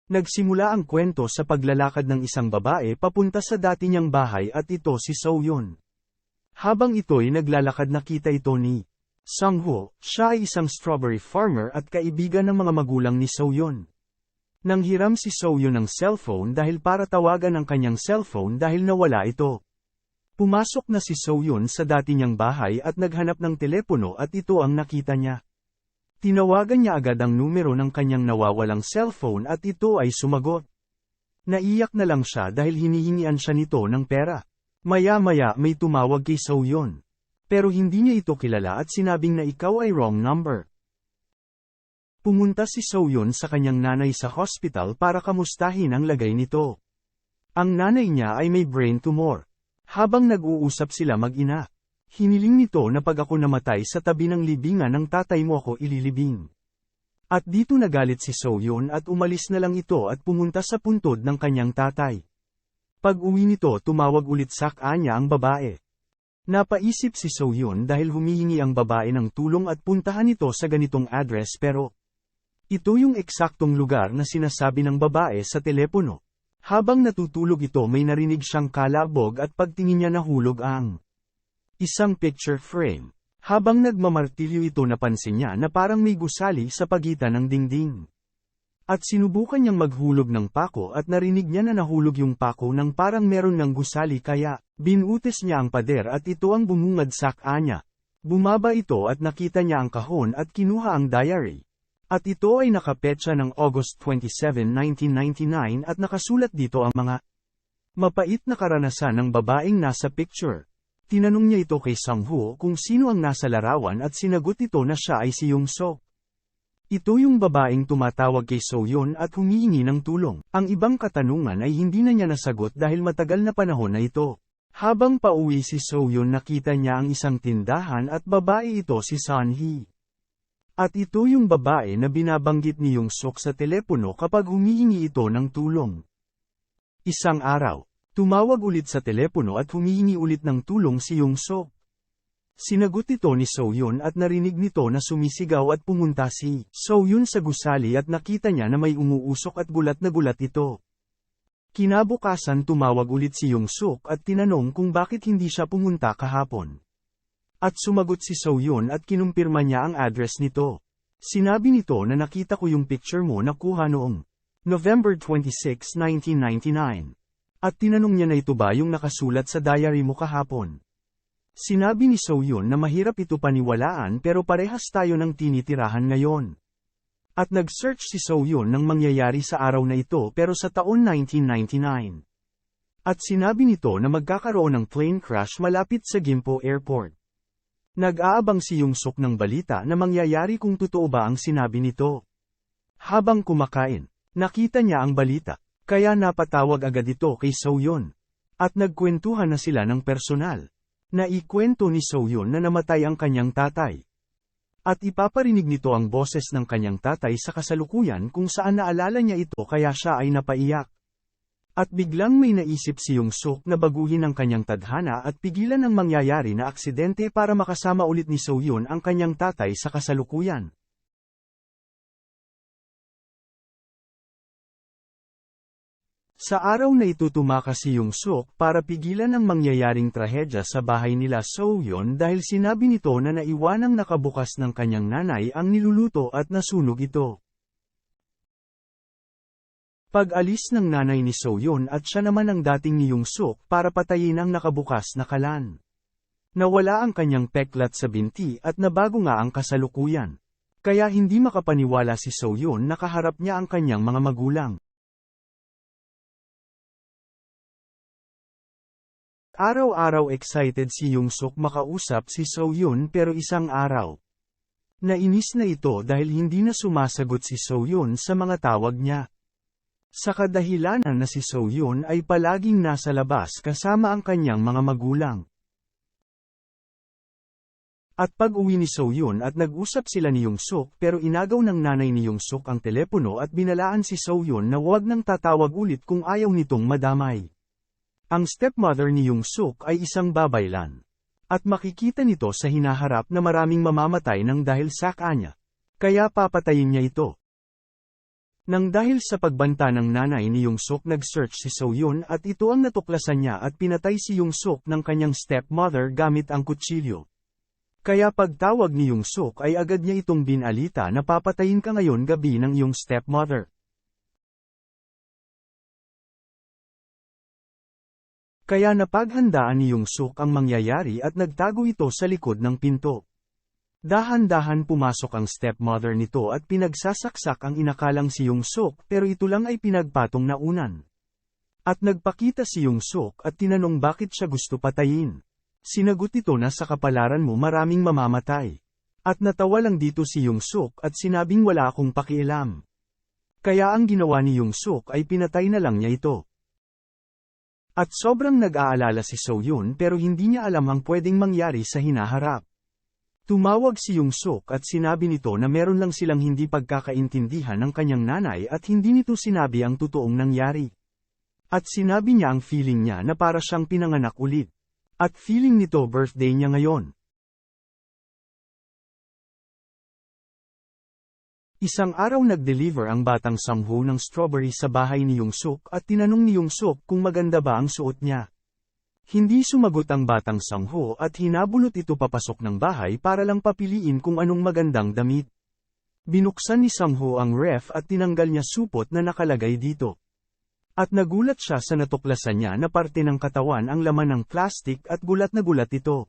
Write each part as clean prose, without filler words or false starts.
Nagsimula ang kwento sa paglalakad ng isang babae papunta sa dati niyang bahay at ito si So-yun. Habang ito'y naglalakad nakita ito ni Sang-ho, siya ay isang strawberry farmer at kaibigan ng mga magulang ni So-yun. Nanghiram si So-yun ng cellphone dahil para tawagan ang kanyang cellphone dahil nawala ito. Pumasok na si So-yun sa dati niyang bahay at naghanap ng telepono at ito ang nakita niya. Tinawagan niya agad ang numero ng kanyang nawawalang cellphone at ito ay sumagot. Naiyak na lang siya dahil hinihingian siya nito ng pera. Maya-maya may tumawag kay So-yun. Pero hindi niya ito kilala at sinabing na ikaw ay wrong number. Pumunta si So-yun sa kanyang nanay sa hospital para kamustahin ang lagay nito. Ang nanay niya ay may brain tumor. Habang nag-uusap sila mag-ina, hiniling nito na pag ako namatay sa tabi ng libingan ng tatay mo ako ililibing. At dito nagalit si So-yun at umalis na lang ito at pumunta sa puntod ng kanyang tatay. Pag-uwi nito tumawag ulit sa kanya ang babae. Napaisip si So-yun dahil humihingi ang babae ng tulong at puntahan ito sa ganitong address pero ito yung eksaktong lugar na sinasabi ng babae sa telepono. Habang natutulog ito may narinig siyang kalabog at pagtingin niya nahulog ang isang picture frame. Habang nagmamartilyo ito napansin niya na parang may gusali sa pagitan ng dingding. At sinubukan niyang maghulog ng pako at narinig niya na nahulog yung pako nang parang meron ng gusali kaya, binutis niya ang pader at ito ang bumungad sa kanya. Bumaba ito at nakita niya ang kahon at kinuha ang diary. At ito ay nakapetsa ng August 27, 1999 at nakasulat dito ang mga mapait na karanasan ng babaeng nasa picture. Tinanong niya ito kay Sang-ho kung sino ang nasa larawan at sinagot ito na siya ay si Young-sok. Ito yung babaeng tumatawag kay So-yun at humihingi ng tulong. Ang ibang katanungan ay hindi na niya nasagot dahil matagal na panahon na ito. Habang pauwi si So-yun nakita niya ang isang tindahan at babae ito si Sun-hee. At ito yung babae na binabanggit ni Young-sok sa telepono kapag humihingi ito ng tulong. Isang araw, tumawag ulit sa telepono at humihingi ulit ng tulong si Young-sok. Sinagot ito ni So-yun at narinig nito na sumisigaw at pumunta si So-yun sa gusali at nakita niya na may umuusok at gulat na gulat ito. Kinabukasan tumawag ulit si Young-sok at tinanong kung bakit hindi siya pumunta kahapon. At sumagot si So-yun at kinumpirma niya ang address nito. Sinabi nito na nakita ko yung picture mo na kuha noong November 26, 1999. At tinanong niya na ito ba yung nakasulat sa diary mo kahapon. Sinabi ni So-yun na mahirap ito paniwalaan pero parehas tayo ng tinitirahan ngayon. At nag-search si So-yun ng mangyayari sa araw na ito pero sa taon 1999. At sinabi nito na magkakaroon ng plane crash malapit sa Gimpo Airport. Nag-aabang si Young-sok ng balita na mangyayari kung totoo ba ang sinabi nito. Habang kumakain, nakita niya ang balita, kaya napatawag agad ito kay So-yun. At nagkwentuhan na sila ng personal. Naikwento ni So-yun na namatay ang kanyang tatay. At ipaparinig nito ang boses ng kanyang tatay sa kasalukuyan kung saan naalala niya ito kaya siya ay napaiyak. At biglang may naisip si Young-sok na baguhin ang kanyang tadhana at pigilan ang mangyayari na aksidente para makasama ulit ni So-yun ang kanyang tatay sa kasalukuyan. Sa araw na ito tumakas si Young-sok para pigilan ang mangyayaring trahedya sa bahay nila So-yun dahil sinabi nito na naiwanang nakabukas ng kanyang nanay ang niluluto at nasunog ito. Pag-alis ng nanay ni So-yun at siya naman ang dating ni Young-sok para patayin ang nakabukas na kalan. Nawala ang kanyang peklat sa binti at nabago nga ang kasalukuyan. Kaya hindi makapaniwala si So-yun na kaharap niya ang kanyang mga magulang. Araw-araw excited si Young-sok makausap si So-yun pero isang araw. Nainis na ito dahil hindi na sumasagot si So-yun sa mga tawag niya. Sa kadahilanan na si So-yun ay palaging nasa labas kasama ang kanyang mga magulang. At pag-uwi ni So-yun at nag-usap sila ni Young-sok pero inagaw ng nanay ni Young-sok ang telepono at binalaan si So-yun na huwag nang tatawag ulit kung ayaw nitong madamay. Ang stepmother ni Young-sok ay isang babaylan. At makikita nito sa hinaharap na maraming mamamatay ng dahil sa kanya. Kaya papatayin niya ito. Nang dahil sa pagbanta ng nanay ni Young-suk nag-search si So-yun at ito ang natuklasan niya at pinatay si Young-suk ng kanyang stepmother gamit ang kutsilyo. Kaya pagtawag ni Young-suk ay agad niya itong binalita na papatayin ka ngayon gabi ng iyong stepmother. Kaya napaghandaan ni Young-suk ang mangyayari at nagtago ito sa likod ng pinto. Dahan-dahan pumasok ang stepmother nito at pinagsasaksak ang inakalang si Young-suk pero ito lang ay pinagpatong na unan. At nagpakita si Young-suk at tinanong bakit siya gusto patayin. Sinagot ito na sa kapalaran mo maraming mamamatay. At natawa lang dito si Young-suk at sinabing wala akong pakialam. Kaya ang ginawa ni Young-suk ay pinatay na lang niya ito. At sobrang nag-aalala si So-yun pero hindi niya alam ang pwedeng mangyari sa hinaharap. Tumawag si Young-suk at sinabi nito na meron lang silang hindi pagkakaintindihan ng kanyang nanay at hindi nito sinabi ang totoong nangyari. At sinabi niya ang feeling niya na para siyang pinanganak ulit. At feeling nito birthday niya ngayon. Isang araw nag-deliver ang batang Sang-ho ng strawberry sa bahay ni Young-suk at tinanong ni Young-suk kung maganda ba ang suot niya. Hindi sumagot ang batang Sang-ho at hinabulot ito papasok ng bahay para lang papiliin kung anong magandang damit. Binuksan ni Sang-ho ang ref at tinanggal niya supot na nakalagay dito. At nagulat siya sa natuklasan niya na parte ng katawan ang laman ng plastic at gulat na gulat ito.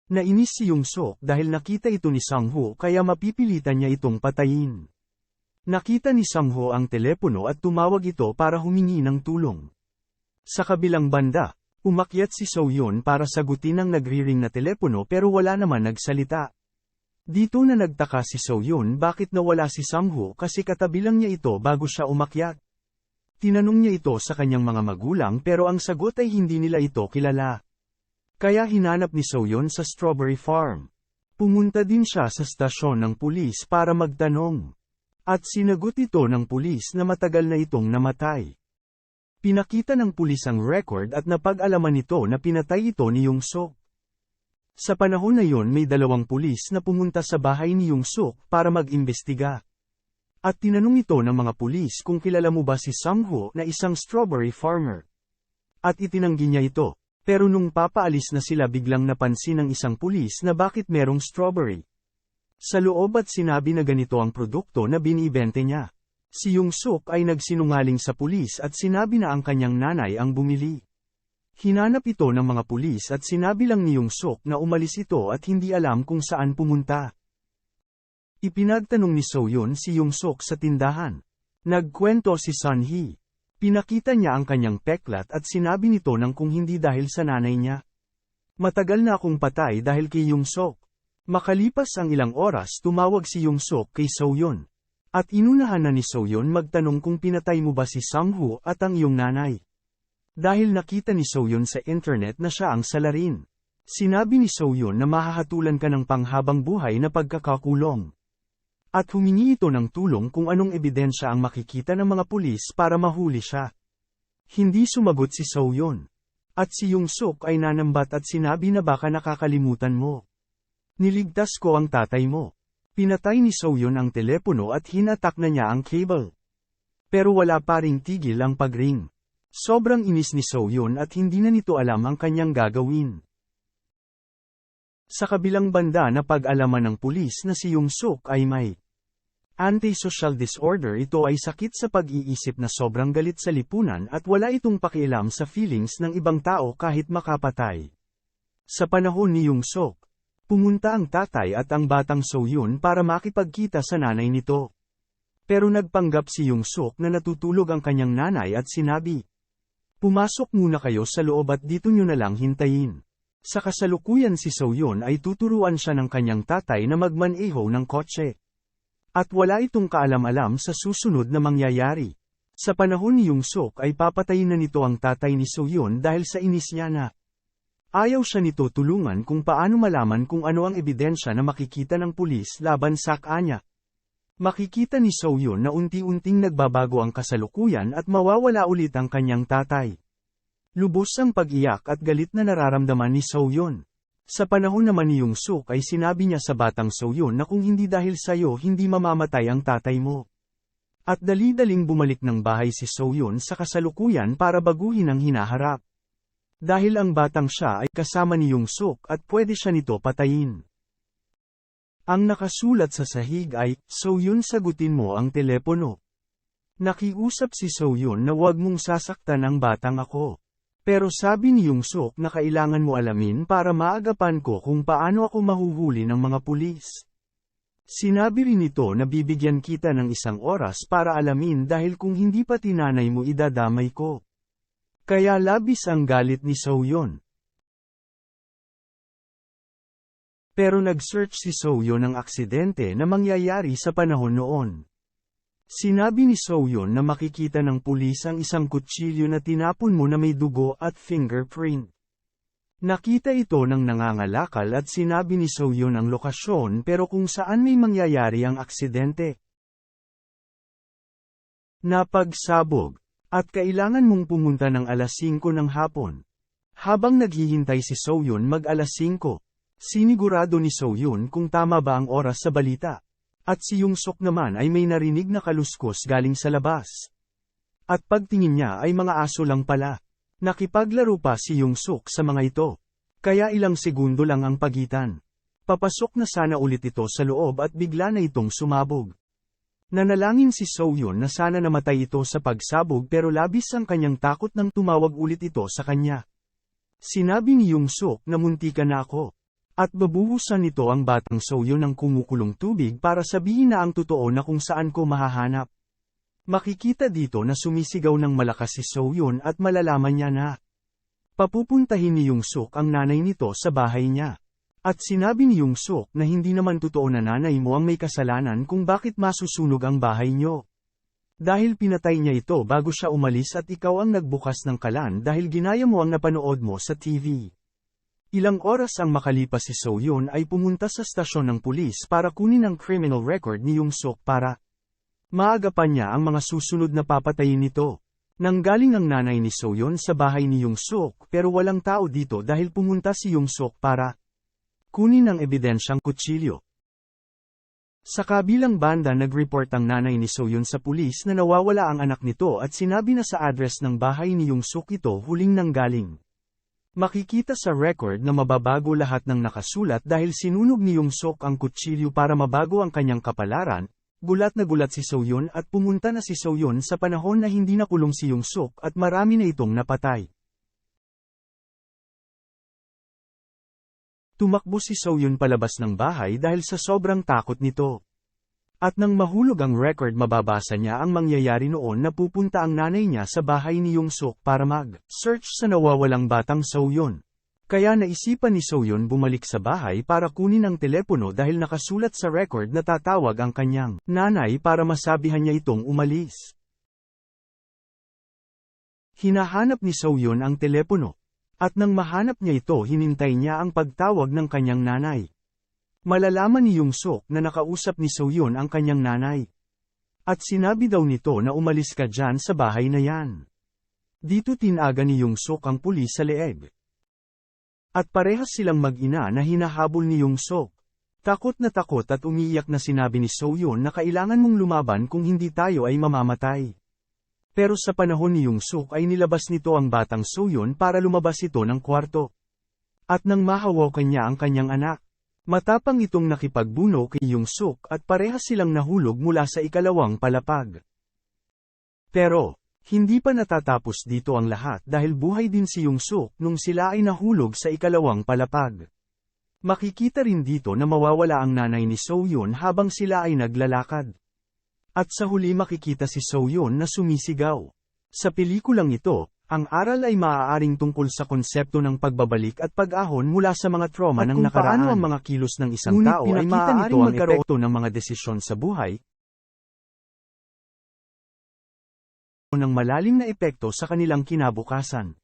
Nainis si Young-suk dahil nakita ito ni Sang-ho kaya mapipilitan niya itong patayin. Nakita ni Sang-ho ang telepono at tumawag ito para humingi ng tulong. Sa kabilang banda, umakyat si So-yun para sagutin ang nagri-ring na telepono pero wala naman nagsalita. Dito na nagtaka si So-yun bakit nawala si Sang-ho kasi katabi lang niya ito bago siya umakyat. Tinanong niya ito sa kanyang mga magulang pero ang sagot ay hindi nila ito kilala. Kaya hinanap ni So-yun sa strawberry farm. Pumunta din siya sa stasyon ng pulis para magtanong. At sinagot ito ng pulis na matagal na itong namatay. Pinakita ng pulis ang record at napag-alaman nito na pinatay ito ni Young-suk. Sa panahon na yon may 2 pulis na pumunta sa bahay ni Young-suk para mag-imbestiga. At tinanong ito ng mga pulis kung kilala mo ba si Sang-ho na isang strawberry farmer. At itinanggi niya ito, pero nung papaalis na sila biglang napansin ng isang pulis na bakit merong strawberry sa loob at sinabi na ganito ang produkto na binibente niya. Si Young-suk ay nagsinungaling sa pulis at sinabi na ang kanyang nanay ang bumili. Hinanap ito ng mga pulis at sinabi lang ni Young-suk na umalis ito at hindi alam kung saan pumunta. Ipinagtanong ni So-yun si Young-suk sa tindahan. Nagkwento si Sun-hee. Pinakita niya ang kanyang peklat at sinabi nito nang kung hindi dahil sa nanay niya. Matagal na akong patay dahil kay Young-suk. Makalipas ang ilang oras tumawag si Young-suk kay So-yun. At inunahan na ni So-yun magtanong kung pinatay mo ba si Sang-ho at ang iyong nanay. Dahil nakita ni So-yun sa internet na siya ang salarin. Sinabi ni So-yun na mahahatulan ka ng panghabang buhay na pagkakakulong. At humingi ito ng tulong kung anong ebidensya ang makikita ng mga pulis para mahuli siya. Hindi sumagot si So-yun. At si Young-suk ay nanambat at sinabi na baka nakakalimutan mo. Niligtas ko ang tatay mo. Pinatay ni So-yun ang telepono at hinatak na niya ang cable. Pero wala pa ring tigil ang pagring. Sobrang inis ni So-yun at hindi na nito alam ang kanyang gagawin. Sa kabilang banda na pag-alaman ng pulis na si Young-suk ay may antisocial disorder. Ito ay sakit sa pag-iisip na sobrang galit sa lipunan at wala itong pakialam sa feelings ng ibang tao kahit makapatay. Sa panahon ni Young-suk, pumunta ang tatay at ang batang So-yun para makipagkita sa nanay nito. Pero nagpanggap si Young-suk na natutulog ang kanyang nanay at sinabi, "Pumasok muna kayo sa loob at dito nyo na lang hintayin." Sa kasalukuyan si So-yun ay tuturuan siya ng kanyang tatay na magmaneho ng kotse. At wala itong kaalam-alam sa susunod na mangyayari. Sa panahon ni Young-suk ay papatayin na nito ang tatay ni So-yun dahil sa inis niya na ayaw siya nito tulungan kung paano malaman kung ano ang ebidensya na makikita ng pulis laban sa kanya. Makikita ni So-yun na unti-unting nagbabago ang kasalukuyan at mawawala ulit ang kanyang tatay. Lubos ang pag-iyak at galit na nararamdaman ni So-yun. Sa panahon naman ni Young-suk ay sinabi niya sa batang Soyun na kung hindi dahil sa'yo hindi mamamatay ang tatay mo. At dali-daling bumalik ng bahay si Soyun sa kasalukuyan para baguhin ang hinaharap. Dahil ang batang siya ay kasama ni Young-suk at pwede siya nito patayin. Ang nakasulat sa sahig ay, Soyun sagutin mo ang telepono. Nakiusap si Soyun na huwag mong sasaktan ang batang ako. Pero sabi ni Young-suk na kailangan mo alamin para maagapan ko kung paano ako mahuhuli ng mga pulis. Sinabi rin nito na bibigyan kita ng 1 oras para alamin dahil kung hindi pa tinanay mo idadamay ko. Kaya labis ang galit ni Soyun. Pero nag-search si Soyun ng aksidente na mangyayari sa panahon noon. Sinabi ni Soyun na makikita ng pulis ang isang kutsilyo na tinapon mo na may dugo at fingerprint. Nakita ito ng nangangalakal at sinabi ni Soyun ang lokasyon pero kung saan may mangyayari ang aksidente. Napagsabog. At kailangan mong pumunta ng 5:00 ng hapon. Habang naghihintay si Soyun mag 5:00. Sinigurado ni Soyun kung tama ba ang oras sa balita. At si Young-suk naman ay may narinig na kaluskos galing sa labas. At pagtingin niya ay mga aso lang pala. Nakipaglaro pa si Young-suk sa mga ito. Kaya ilang segundo lang ang pagitan. Papasok na sana ulit ito sa loob at bigla na itong sumabog. Nanalangin si Soyun na sana namatay ito sa pagsabog pero labis ang kanyang takot nang tumawag ulit ito sa kanya. Sinabi ni Young-suk na muntikan na ako. At babuhusan nito ang batang Soyun ng kumukulong tubig para sabihin na ang totoo na kung saan ko mahahanap. Makikita dito na sumisigaw ng malakas si Soyun at malalaman niya na papupuntahin ni Young-suk ang nanay nito sa bahay niya. At sinabi ni Young-suk na hindi naman totoo na nanay mo ang may kasalanan kung bakit masusunog ang bahay niyo. Dahil pinatay niya ito bago siya umalis at ikaw ang nagbukas ng kalan dahil ginaya mo ang napanood mo sa TV. Ilang oras ang makalipas si Soyun ay pumunta sa stasyon ng pulis para kunin ang criminal record ni Young-suk para maagapan niya ang mga susunod na papatayin nito. Nanggaling ang nanay ni Soyun sa bahay ni Young-suk pero walang tao dito dahil pumunta si Young-suk para kunin ang ebidensyang kutsilyo. Sa kabilang banda nag-report ang nanay ni Soyun sa pulis na nawawala ang anak nito at sinabi na sa address ng bahay ni Young-suk ito huling nanggaling. Makikita sa record na mababago lahat ng nakasulat dahil sinunog ni Young-suk ang kutsilyo para mabago ang kanyang kapalaran. Gulat na gulat si Soyun at pumunta na si Soyun sa panahon na hindi nakulong si Young-suk at marami na itong napatay. Tumakbo si Soyun palabas ng bahay dahil sa sobrang takot nito. At nang mahulog ang record mababasa niya ang mangyayari noon na pupunta ang nanay niya sa bahay ni Young-suk para mag-search sa nawawalang batang Soyun. Kaya naisipan ni Soyun bumalik sa bahay para kunin ang telepono dahil nakasulat sa record na tatawag ang kanyang nanay para masabihan niya itong umalis. Hinahanap ni Soyun ang telepono. At nang mahanap niya ito hinintay niya ang pagtawag ng kanyang nanay. Malalaman ni Young-suk na nakausap ni Soyun ang kanyang nanay. At sinabi daw nito na umalis ka dyan sa bahay na yan. Dito tinaga ni Young-suk ang pulis sa leeg. At parehas silang mag-ina na hinahabol ni Young-suk. Takot at umiiyak na sinabi ni Soyun na kailangan mong lumaban kung hindi tayo ay mamamatay. Pero sa panahon ni Young-suk ay nilabas nito ang batang Soyun para lumabas ito ng kwarto. At nang mahawakan niya ang kanyang anak. Matapang itong nakipagbuno kay Young-suk at parehas silang nahulog mula sa ikalawang palapag. Pero, hindi pa natatapos dito ang lahat dahil buhay din si Young-suk nung sila ay nahulog sa ikalawang palapag. Makikita rin dito na mawawala ang nanay ni Soyun habang sila ay naglalakad. At sa huli makikita si Soyun na sumisigaw. Sa pelikulang ito, ang aral ay maaaring tungkol sa konsepto ng pagbabalik at pag-ahon mula sa mga trauma ng nakaraan. At kung paano ang mga kilos ng isang tao ay maaaring magkaroon ng mga desisyon sa buhay ng malalim na epekto sa kanilang kinabukasan.